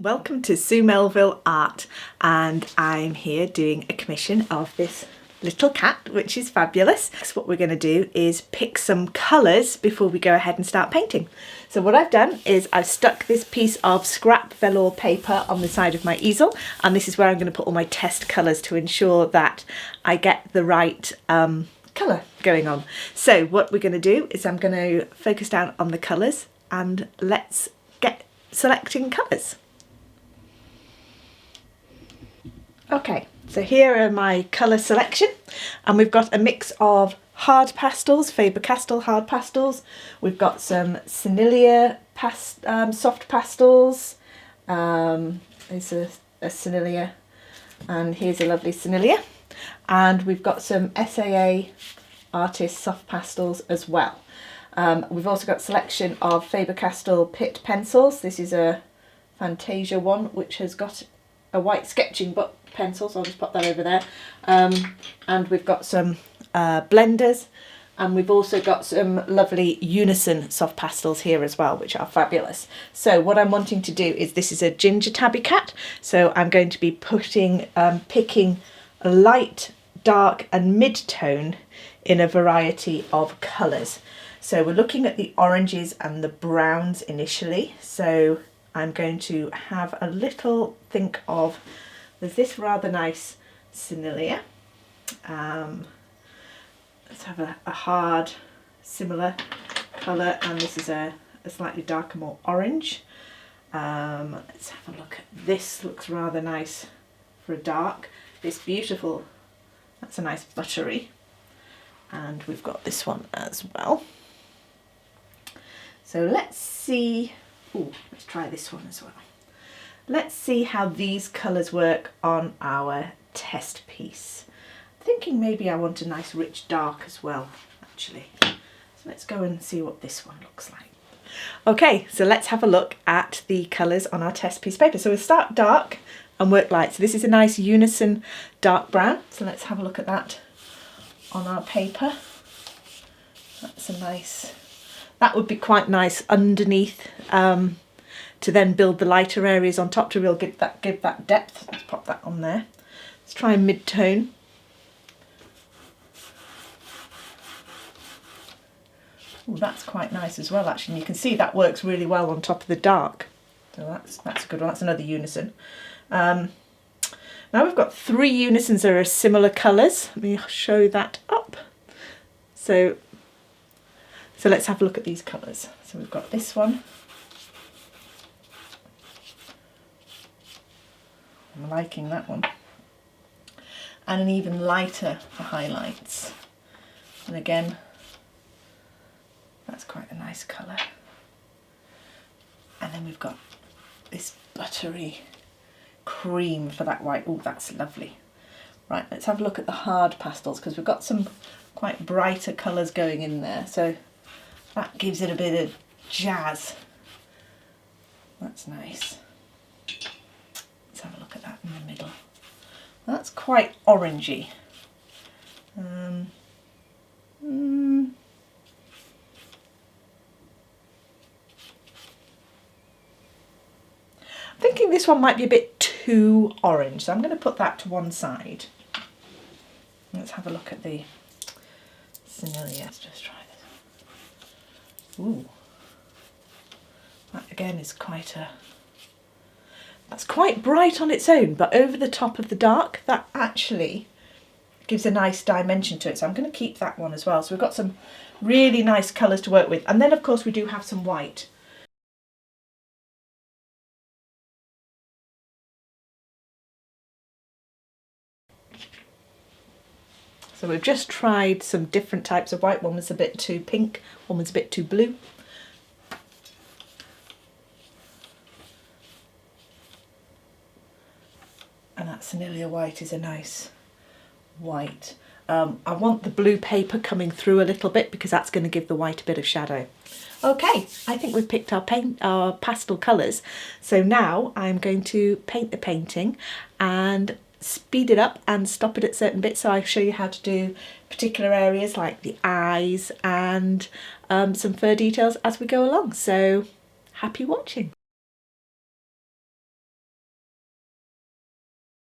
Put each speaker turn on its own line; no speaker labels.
Welcome to Sue Melville Art, and I'm here doing a commission of this little cat, which is fabulous. So what we're going to do is pick some colours before we go ahead and start painting. So what I've done is I've stuck this piece of scrap velour paper on the side of my easel, and this is where I'm going to put all my test colours to ensure that I get the right colour going on. So what we're going to do is I'm going to focus down on the colours and let's get selecting colours. Okay, so here are my colour selection, and we've got a mix of hard pastels, Faber-Castell hard pastels. We've got some Senilia soft pastels. There's a Senilia, and here's a lovely Senilia. And we've got some SAA Artist soft pastels as well. We've also got selection of Faber-Castell Pitt pencils. This is a Fantasia one, which has got a white sketching book pencil, so I'll just pop that over there. And we've got some blenders, and we've also got some lovely Unison soft pastels here as well, which are fabulous. So what I'm wanting to do is, this is a ginger tabby cat, so I'm going to be picking a light, dark and mid-tone in a variety of colours. So we're looking at the oranges and the browns initially. So I'm going to have a little think of, there's this rather nice Senilia. Let's have a hard similar colour, and this is a slightly darker, more orange. Let's have a look at this, looks rather nice for a dark. This beautiful, that's a nice buttery. And we've got this one as well. So let's see, let's try this one as well. Let's see how these colours work on our test piece. I'm thinking maybe I want a nice rich dark as well, actually. So let's go and see what this one looks like. Okay, so let's have a look at the colours on our test piece of paper. So we'll start dark and work light. So this is a nice Unison dark brown. So let's have a look at that on our paper. That's a nice, that would be quite nice underneath, to then build the lighter areas on top to really give that depth. Let's pop that on there. Let's try a mid-tone. Oh, that's quite nice as well, actually. And you can see that works really well on top of the dark. So that's a good one. That's another Unison. Now we've got three Unisons that are similar colours. Let me show that up. So let's have a look at these colours. So we've got this one. I'm liking that one. And an even lighter for highlights. And again, that's quite a nice colour. And then we've got this buttery cream for that white. Oh, that's lovely. Right, let's have a look at the hard pastels, because we've got some quite brighter colours going in there. So that gives it a bit of jazz. That's nice. Let's have a look at that in the middle. That's quite orangey. I'm thinking this one might be a bit too orange, so I'm going to put that to one side. Let's have a look at the Senilia. Let's just try this. Ooh, that again is that's quite bright on its own, but over the top of the dark, that actually gives a nice dimension to it. So I'm going to keep that one as well. So we've got some really nice colours to work with. And then of course we do have some white. So we've just tried some different types of white. One was a bit too pink, one was a bit too blue. And that Senilia white is a nice white. I want the blue paper coming through a little bit, because that's going to give the white a bit of shadow. Okay, I think we've picked our pastel colours. So now I'm going to paint the painting and speed it up and stop it at certain bits, so I'll show you how to do particular areas like the eyes and some fur details as we go along. So happy watching.